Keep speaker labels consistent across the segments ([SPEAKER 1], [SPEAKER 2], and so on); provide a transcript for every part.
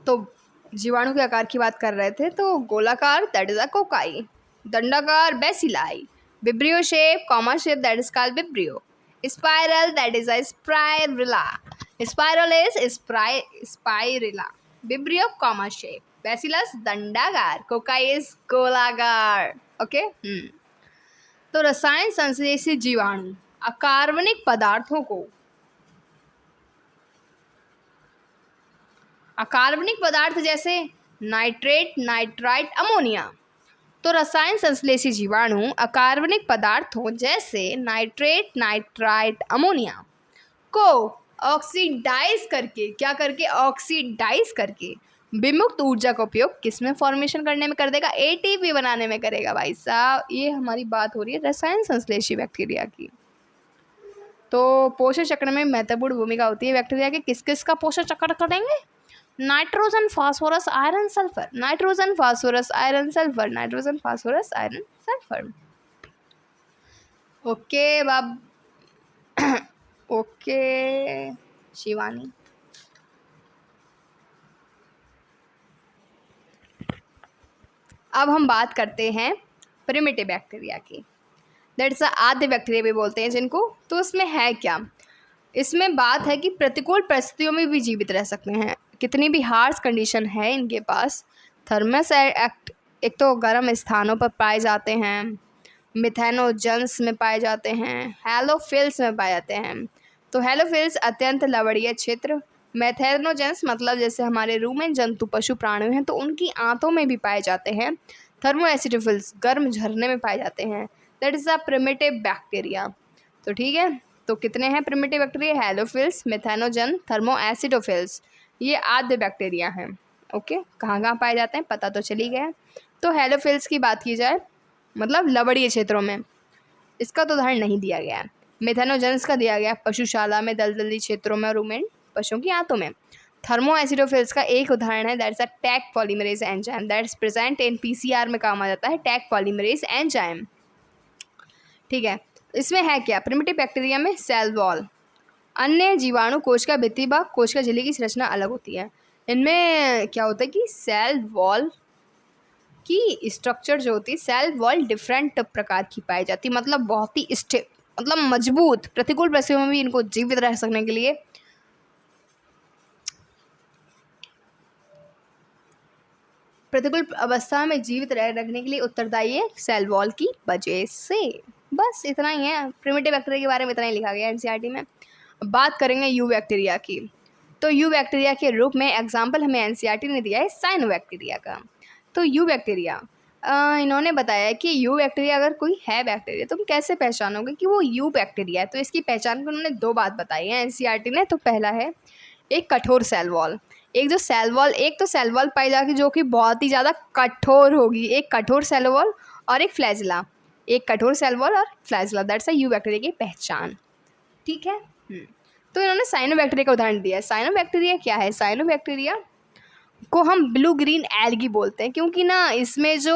[SPEAKER 1] तो जीवाणु के आकार की बात कर रहे थे, तो गोलाकार दैट इज अ कोकाई, दंडाकार bacilli, vibrio shape comma shape that is called vibrio, spiral that is a spirula, spiral is spirula, vibrio comma shape, bacillus दंडाकार, कोकाई इज गोलाकार। ओके। तो रसायन संश्लेषी जीवाणु अकार्बनिक पदार्थों को, अकार्बनिक पदार्थ जैसे नाइट्रेट, नाइट्राइट, अमोनिया, तो रसायन संश्लेषी जीवाणु अकार्बनिक पदार्थों जैसे नाइट्रेट, नाइट्राइट, अमोनिया को ऑक्सीडाइज करके, क्या करके, ऑक्सीडाइज करके विमुक्त ऊर्जा का उपयोग किसमें फॉर्मेशन करने में कर देगा, एटीपी बनाने में करेगा। भाई साहब ये हमारी बात हो रही है रसायन संश्लेषी बैक्टीरिया की। तो पोषण चक्र में महत्वपूर्ण भूमिका होती है बैक्टीरिया के, किस किस का पोषण चक्र करेंगे, nitrogen, phosphorus, iron, sulphur, nitrogen, phosphorus, iron, sulphur, nitrogen, phosphorus, iron, sulphur. Okay बाब ओके शिवानी। अब हम बात करते हैं प्रिमिटिव बैक्टीरिया की, दैट इज आद्य बैक्टीरिया भी बोलते हैं जिनको। तो इसमें है क्या, इसमें बात है कि प्रतिकूल परिस्थितियों में भी जीवित रह सकते हैं, कितनी भी हार्श कंडीशन है इनके पास। थर्मस एक्ट, एक तो गर्म स्थानों पर पाए जाते हैं, मिथेनोजन्स में पाए जाते हैं, हेलोफिल्स में पाए जाते हैं। तो हेलोफिल्स अत्यंत लवणीय क्षेत्र, मेथेनोजन्स मतलब जैसे हमारे रूमेन जंतु पशु प्राणी हैं तो उनकी आंतों में भी पाए जाते हैं। थर्मोएसिडोफिल्स गर्म झरने में पाए जाते हैं, that is a primitive bacteria. तो ठीक है, तो कितने हैं प्रिमिटिव बैक्टीरिया, हेलोफिल्स, मेथेनोजन, थर्मोएसिडोफिल्स, ये आद्य बैक्टीरिया हैं। ओके, कहाँ कहाँ पाए जाते हैं पता तो चली गया। तो हेलोफिल्स की बात की जाए मतलब लवणीय क्षेत्रों में, इसका तो उदाहरण नहीं दिया गया है। मेथेनोजेंस का दिया गया पशुशाला में, दलदली क्षेत्रों में, रूमेन पशुओं की आंतों में। थर्मोएसिडोफिल्स का एक उदाहरण है that is a tag polymerase enzyme that is present in PCR में काम आ जाता है टैग पॉलीमरेज एंजाइम। ठीक है, इसमें है क्या, प्रिमिटिव बैक्टीरिया में सेल वॉल, अन्य जीवाणु कोश का भित्ति भाग, कोश का झिल्ली की संरचना अलग होती है। इनमें क्या होता है कि सेल वॉल की स्ट्रक्चर जो होती है, सेल वॉल डिफरेंट प्रकार की पाई जाती है, मतलब बहुत ही स्टिफ, मतलब मजबूत, प्रतिकूल परिस्थितियों में भी इनको जीवित रह सकने के लिए प्रतिकूल अवस्था में जीवित रखने के लिए उत्तरदायी है सेल वॉल की वजह से। बस इतना ही है, प्रिमिटिव बैक्टीरिया के बारे में इतना ही लिखा गया एनसीईआरटी में। बात करेंगे यू बैक्टीरिया की। तो यू बैक्टीरिया के रूप में एग्जाम्पल हमें एनसीईआरटी ने दिया है साइनो बैक्टीरिया का। तो यू बैक्टीरिया इन्होंने बताया कि यू बैक्टीरिया अगर कोई है बैक्टीरिया तो तुम कैसे पहचानोगे कि वो यू बैक्टीरिया है। तो इसकी पहचान को उन्होंने दो बात बताई है एनसीईआरटी ने। तो पहला है एक कठोर सेल वॉल, एक जो सेल वॉल, एक तो सेल वॉल पाई जाएगी जो कि बहुत ही ज़्यादा कठोर होगी, एक कठोर सेल वॉल और एक फ्लैजिला, एक कठोर सेल वॉल और flagella, that's a you bacteria की पहचान। ठीक है। तो इन्होंने साइनो बैक्टीरिया का उदाहरण दिया है। साइनो बैक्टीरिया क्या है, साइनो बैक्टीरिया को हम ब्लू ग्रीन एल्गी बोलते हैं क्योंकि ना इसमें जो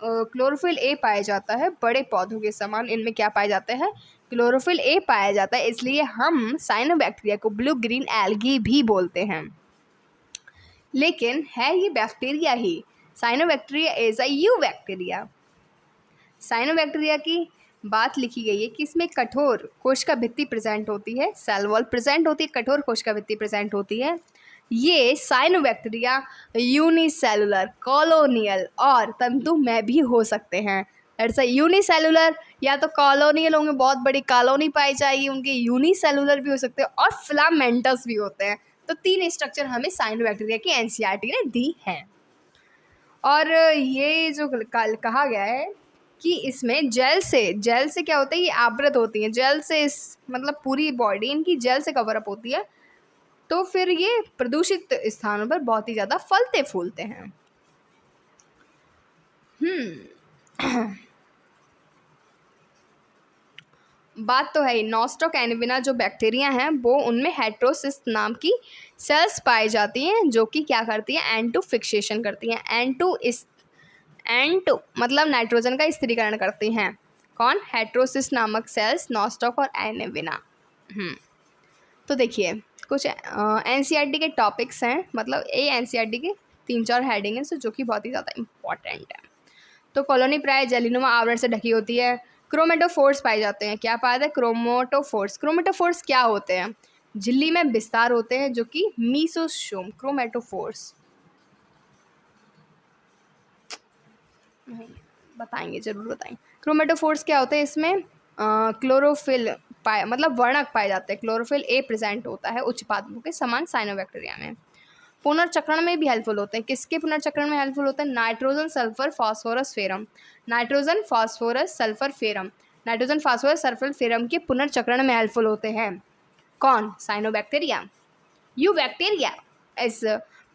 [SPEAKER 1] क्लोरोफिल ए पाया जाता है, बड़े पौधों के समान इनमें क्या पाया जाता है, क्लोरोफिल ए पाया जाता है, इसलिए हम साइनो बैक्टीरिया को ब्लू ग्रीन एल्गी भी बोलते हैं। लेकिन है ये bacteria he, cyanobacteria is a you bacteria. Cyanobacteria की बात लिखी गई है कि इसमें कठोर कोशिका भित्ति प्रेजेंट होती है, सेल वॉल प्रेजेंट होती है, कठोर कोशिका भित्ति प्रेजेंट होती है। ये साइनोबैक्टीरिया यूनिसेलुलर, कॉलोनियल और तंतु में भी हो सकते हैं। ऐसा यूनिसेलुलर या तो कॉलोनियल होंगे, बहुत बड़ी कॉलोनी पाई जाएगी उनके, यूनिसेलुलर भी हो सकते हैं और फिलामेंटस भी होते हैं। तो तीन स्ट्रक्चर हमें साइनोबैक्टीरिया की एनसीईआरटी ने दी हैं। और ये जो कहा गया है कि इसमें जेल से क्या होता है, ये आवृत होती हैं जेल से, इस मतलब पूरी बॉडी इनकी जेल से कवर अप होती है, तो फिर ये प्रदूषित स्थानों पर बहुत ही ज़्यादा फलते फूलते हैं। बात तो है ही, नॉस्टॉक एनिविना जो बैक्टीरिया हैं वो उनमें हेट्रोसिस नाम की सेल्स पाई जाती हैं जो कि क्या करती हैं, N2 फिक्सेशन करती हैं। N2 मतलब नाइट्रोजन का स्थिरीकरण करती हैं। कौन, हेट्रोसिस नामक सेल्स, नॉस्टॉक और एनिविना। तो देखिए कुछ NCERT के टॉपिक्स हैं, मतलब ये NCERT के 3-4 हेडिंग हैं जो कि बहुत ही ज़्यादा इम्पॉर्टेंट है। तो कॉलोनी प्राय जेलीनुमा आवरण से ढकी होती है। क्रोमेटोफोर्स पाए जाते हैं। क्या पाया जाता है? क्रोमेटोफोर्स। क्रोमेटोफोर्स क्या होते हैं? झिल्ली में विस्तार होते हैं जो कि मीसोसोम। क्रोमेटोफोर्स नहीं बताएंगे, जरूर बताएंगे। क्रोमेटोफोर्स क्या होते हैं? इसमें क्लोरोफिल पाए, मतलब वर्णक पाए जाते हैं। क्लोरोफिल ए प्रेजेंट होता है उच्च पादपों के समान साइनोबैक्टीरिया में। पुनर्चक्रण में भी हेल्पफुल होते हैं। किसके पुनर्चक्रण में हेल्पफुल होते हैं? Nitrogen sulphur phosphorus ferrum. Nitrogen phosphorus sulphur ferrum, nitrogen phosphorus sulphur ferrum के पुनर्चक्रण में हेल्पफुल होते हैं। कौन? Cyanobacteria, eubacteria. इस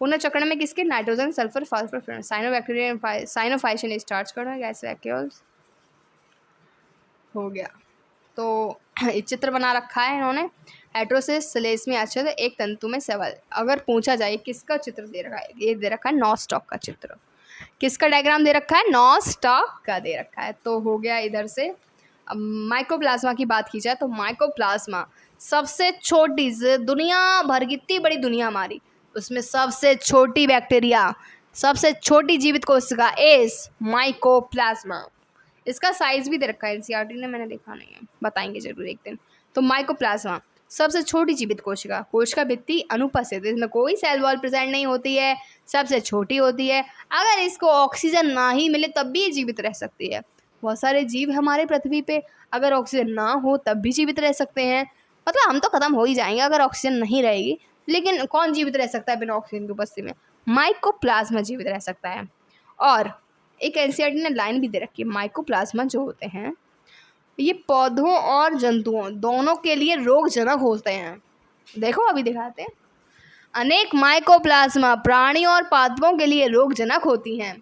[SPEAKER 1] पुनर्चक्रण में किसके? Nitrogen sulphur phosphor ferrum. Cyanobacteria cyanophycean starch करना गैस वैक्यूल्स हो गया। तो चित्र बना रखा है इन्होंने। हेट्रोसिस सलेस्मी आच्छादित एक तंतु में सवाल। अगर पूछा जाए किसका चित्र दे रखा है, ये दे रखा है नॉस्टॉक का चित्र। किसका डायग्राम दे रखा है? नॉस्टॉक का दे रखा है। तो हो गया इधर से। अब माइकोप्लाज्मा की बात की जाए तो माइकोप्लाज्मा सबसे छोटी, दुनिया भर की इतनी बड़ी दुनिया हमारी, उसमें सबसे छोटी बैक्टीरिया, सबसे छोटी जीवित कोशिका इस माइकोप्लाज्मा। इसका साइज भी दे रखा है NCERT ने, मैंने देखा नहीं है, बताएंगे जरूर एक दिन। तो माइकोप्लाज्मा सबसे छोटी जीवित कोशिका, कोशिका भित्ति अनुपस्थित, इसमें कोई सेल वॉल प्रेजेंट नहीं होती है, सबसे छोटी होती है। अगर इसको ऑक्सीजन ना ही मिले तब भी ये जीवित रह सकती है। बहुत सारे जीव हमारे पृथ्वी पे अगर ऑक्सीजन ना हो तब भी जीवित रह सकते हैं। मतलब हम तो खत्म हो ही जाएंगे अगर ऑक्सीजन नहीं रहेगी, लेकिन कौन जीवित रह सकता है बिना ऑक्सीजन की उपस्थिति में? माइकोप्लाज्मा जीवित रह सकता है। और एक NCERT ने लाइन भी दे रखी है, माइकोप्लाज्मा जो होते हैं ये पौधों और जंतुओं दोनों के लिए रोगजनक होते हैं। देखो अभी दिखाते हैं। अनेक माइकोप्लाज्मा प्राणियों और पादपों के लिए रोगजनक होती हैं।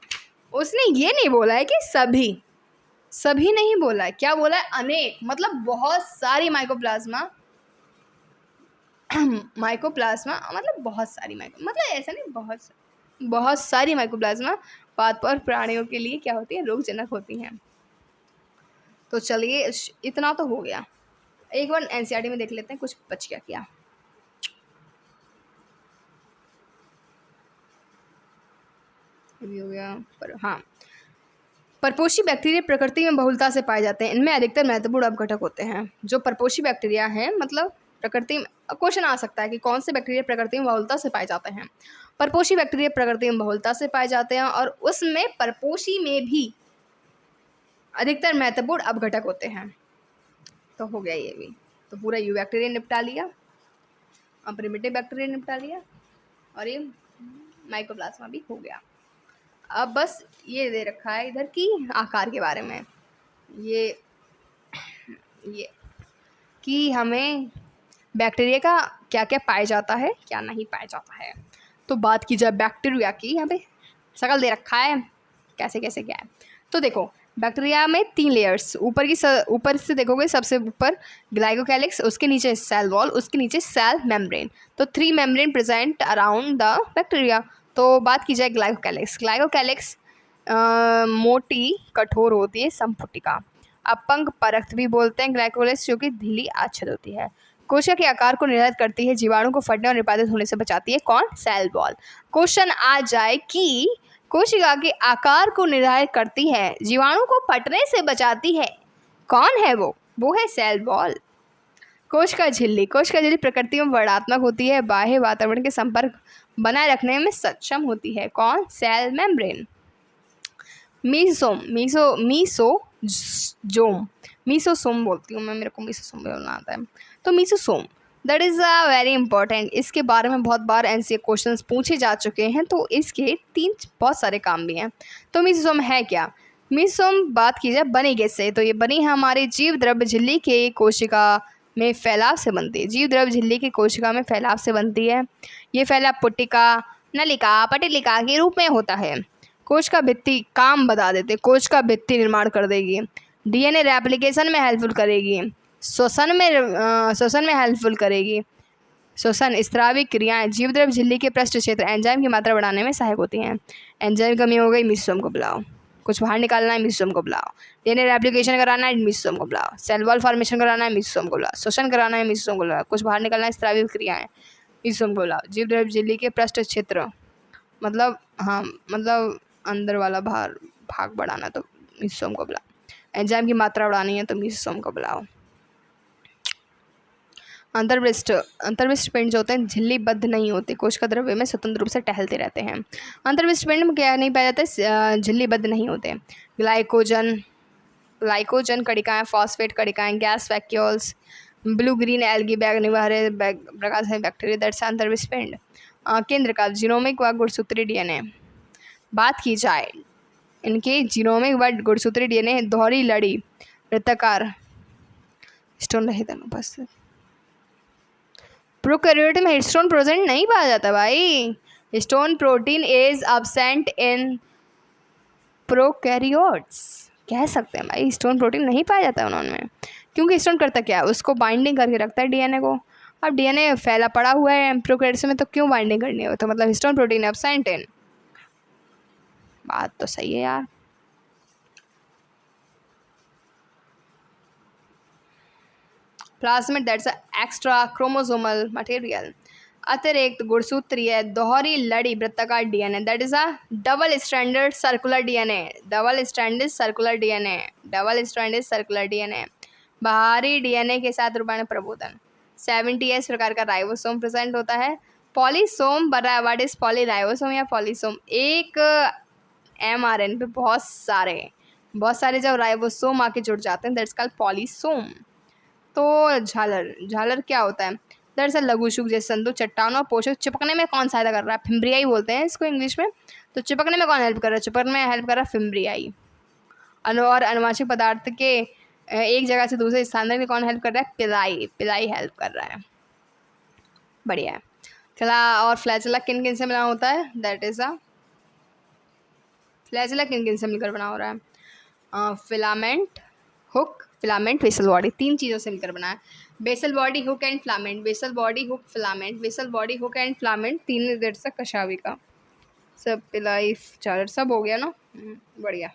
[SPEAKER 1] उसने ये नहीं बोला है कि सभी नहीं बोला है। क्या बोला है? अनेक, मतलब बहुत सारी माइकोप्लाज्मा माइकोप्लाज्मा मतलब बहुत सारी मतलब ऐसा नहीं, बहुत सारी माइकोप्लाज्मा पादप और प्राणियों के लिए क्या होती है? रोगजनक होती हैं। तो चलिए इतना तो हो गया। एक बार NCERT में देख लेते हैं कुछ बच गया क्या। हो गया पर हाँ, परपोषी बैक्टीरिया प्रकृति में बहुलता से पाए जाते हैं। इनमें अधिकतर महत्वपूर्ण अपघटक होते हैं। जो परपोषी बैक्टीरिया हैं, मतलब प्रकृति में, क्वेश्चन आ सकता है कि कौन से बैक्टीरिया प्रकृति में बहुलता से पाए जाते हैं। परपोषी बैक्टीरिया प्रकृति में बहुलता से पाए जाते हैं और उसमें परपोषी में भी अधिकतर महत्वपूर्ण अपघटक होते हैं। तो हो गया ये भी। तो पूरा यूबैक्टीरिया निपटा लिया, अब प्रिमिटिव बैक्टीरिया निपटा लिया, और ये माइकोप्लाज्मा भी हो गया। अब बस ये दे रखा है इधर की आकार के बारे में, ये कि हमें बैक्टीरिया का क्या क्या पाया जाता है, क्या नहीं पाया जाता है। तो बात की जाए बैक्टीरिया की, यहाँ पे शकल दे रखा है कैसे कैसे क्या है। तो देखो बैक्टीरिया में 3 लेयर्स, ऊपर से देखोगे सबसे ऊपर ग्लाइकोकैलिक्स, उसके नीचे सेल वॉल, उसके नीचे सेल मेम्ब्रेन। तो 3 membrane present around the bacteria. तो बात की जाए ग्लाइकोकैलिक्स मोटी कठोर होती है संपुटिका, अपंग परक्त भी बोलते हैं ग्लाइकोकैलिक्स, जो कि ढीली आच्छादित होती है। कोशिका के आकार को निर्धारित करती है, जीवाणु को फटने और निपातित होने से बचाती है। कौन? Cell wall. क्वेश्चन आ जाए कि कोशिका के आकार को निर्धारित करती है, जीवाणु को फटने से बचाती है, कौन है वो है सेल वॉल। कोशिका झिल्ली प्रकृति में वर्णात्मक होती है, बाह्य वातावरण के संपर्क बनाए रखने में सक्षम होती है। कौन? Cell membrane. मीसोसोम बोलती हूँ मैं, मेरे को मीसोसोम बोलना आता है। तो mesosome that is very important. इसके बारे में बहुत बार NCERT क्वेश्चंस पूछे जा चुके हैं, तो इसके 3 बहुत सारे काम भी हैं। तो मीसोसोम है क्या? मीसोसोम बात की जाए बनी कैसे, तो ये बनी हमारे जीव द्रव्य झिल्ली के कोशिका में फैलाव से बनती है। जीव द्रव्य झिल्ली की कोशिका में फैलाव से बनती है। ये फैलाव पुट्टिका, नलिका, पटलिका के रूप में होता है। कोशिका भित्ति काम बता देते, कोशिका भित्ति निर्माण कर देगी, DNA रेप्लिकेशन में हेल्पफुल करेगी, श्वसन में हेल्पफुल करेगी। श्वसन स्रावी क्रियाएं जीव द्रव्य झिल्ली के पृष्ठ क्षेत्र एंजाइम की मात्रा बढ़ाने में सहायक होती हैं। एंजाइम कमी हो गई, मीसोसोम को बुलाओ। कुछ बाहर निकालना है, मीसोसोम को बुलाओ। DNA रेप्लिकेशन कराना है, मीसोसोम को बुलाओ। सेल वॉल फॉर्मेशन कराना है, मीसोसोम को बुलाओ। श्वसन कराना है, मीसोसोम को बुलाओ। कुछ बाहर निकालना है, स्रावी क्रियाएं मीसोम को बुलाओ। जीव द्रव्य झिल्ली के पृष्ठ क्षेत्र, मतलब हाँ मतलब अंदर वाला भाग बढ़ाना, तो मीसोम को बुलाओ। एंजाइम की मात्रा बढ़ानी है तो मीसोम को बुलाओ। अंतर्विष्ट पिंड जो होते हैं झिल्लीबद्ध नहीं होते, कोशिका द्रव्य में स्वतंत्र रूप से टहलते रहते हैं। अंतर्विष्ट पिंड में क्या नहीं पाया जाता है, झिल्लीबद्ध नहीं होते। ग्लाइकोजन कणिकाएं, फॉस्फेट कणिकाएं, gas vacuoles, blue green algae बैग हरे प्रकार से बैक्टीरिया, दैट्स अंतर्विष्ट पिंड। केंद्र का जीनोमिक व गुणसूत्री डीएनए, बात की जाए इनके जीनोमिक व गुणसूत्री डीएनए दोहरी लड़ी वृत्ताकार स्टोन रहित अनुपस्थित। प्रोकैरियोट में हिस्टोन प्रेजेंट नहीं पाया जाता भाई। Histone protein is absent in prokaryotes, कह सकते हैं भाई हिस्टोन प्रोटीन नहीं पाया जाता है उन्होंने। क्योंकि हिस्टोन करता क्या है, उसको बाइंडिंग करके रखता है डीएनए को। अब डीएनए फैला पड़ा हुआ है प्रोकैरियोट्स में, तो क्यों बाइंडिंग करनी है, तो मतलब हिस्टोन प्रोटीन अब्सेंट इन। बात तो सही है यार। Plasmid that's extra chromosomal material, अतिरिक्त गुणसूत्रीय दोहरी लड़ी वृत्ताकार DNA, that is a double stranded circular DNA. Double stranded circular DNA, double stranded circular DNA, बाहरी डीएनए के साथ रूपांतरण प्रबोधन। 70S प्रकार का राइबोसोम प्रेजेंट होता है। पॉलीसोम बड़ा, व्हाट इज पॉलीराइबोसोम या पॉलीसोम, एक एमआरएन पे बहुत सारे जब राइबोसोम आके जुड़ जाते हैं, दैट्स कॉल्ड पॉलीसोम। तो झालर क्या होता है, दरअसल लघुशुक जैसे संदूक, चट्टानों और पोषक चिपकने में कौन सहायता कर रहा है, फिम्ब्रियाई बोलते हैं इसको इंग्लिश में। तो चिपकने में कौन हेल्प कर रहा है, चिपकने में हेल्प कर रहा है फिम्ब्रियाई। और अनुवांशिक पदार्थ के एक जगह से दूसरे स्थान में कौन हेल्प कर रहा है, पिलाई हेल्प कर रहा है। बढ़िया है। चला, और फ्लैचेला किन किन से मिला होता है, दैट इज अ फ्लैचेला किन किन से मिलकर बना हो रहा है, filament, hook, filament, basal body, तीन चीज़ों से मिलकर बना है। Basal body, hook and filament, basal body, hook, filament, basal body, hook and filament, तीन देर से कशावी का सब पिलाई चार्जर सब हो गया ना। बढ़िया।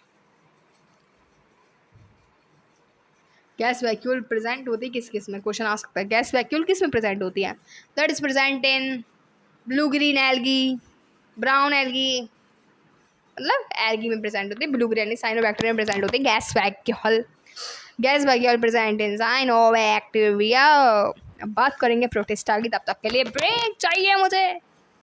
[SPEAKER 1] गैस वैक्यूल प्रेजेंट होती है किस किस में, क्वेश्चन आ सकता है। गैस वैक्यूल किस में प्रेजेंट होती है, that is present in blue green algae, brown algae, मतलब एल्गी में प्रेजेंट होती है, ब्लू ग्रीन साइनोबैक्टीरिया में प्रेजेंट होती है gas vacuole. Gas vacuole present in cyanobacteria. अब बात करेंगे प्रोटिस्टा की, तब तक के लिए ब्रेक चाहिए मुझे।